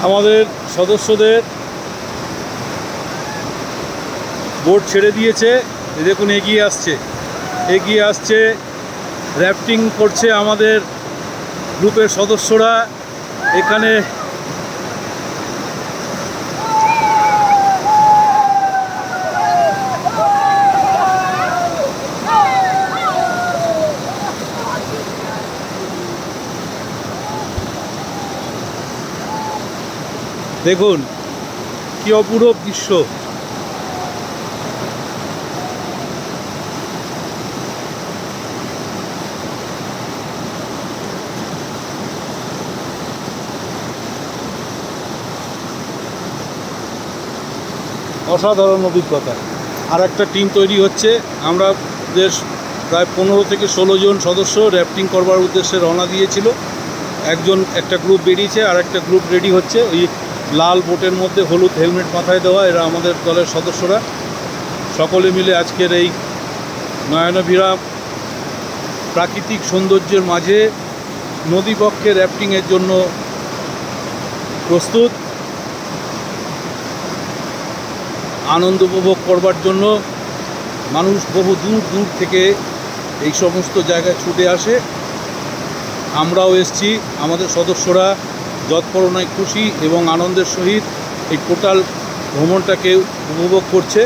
আমাদের সদস্যদের বোট ছেড়ে দিয়েছে। দেখুন এগিয়ে আসছে র্যাফটিং করছে আমাদের গ্রুপের সদস্যরা। এখানে দেখুন কি অপূরূপ দৃশ্য। অসাধারণ অভিজ্ঞতা। আর একটা টিম তৈরি হচ্ছে। আমরা প্রায় 15 থেকে 16 জন সদস্য র্যাফটিং করবার উদ্দেশ্যে রওনা দিয়েছিল। একটা গ্রুপ বেরিয়েছে, আর একটা গ্রুপ রেডি হচ্ছে। ওই লাল বোটের মধ্যে হলুদ হেলমেট মাথায় দেওয়া এরা আমাদের দলের সদস্যরা। সকলে মিলে আজকের এই নয়নাভিরাম প্রাকৃতিক সৌন্দর্যের মাঝে নদীপক্ষে র্যাফটিংয়ের জন্য প্রস্তুত। আনন্দ উপভোগ করবার জন্য মানুষ বহু দূর দূর থেকে এই সমস্ত জায়গায় ছুটে আসে। আমরাও এসেছি। আমাদের সদস্যরা যৎপরোনায় খুশি এবং আনন্দের সহিত এই টোটাল ভ্রমণটাকে উপভোগ করছে।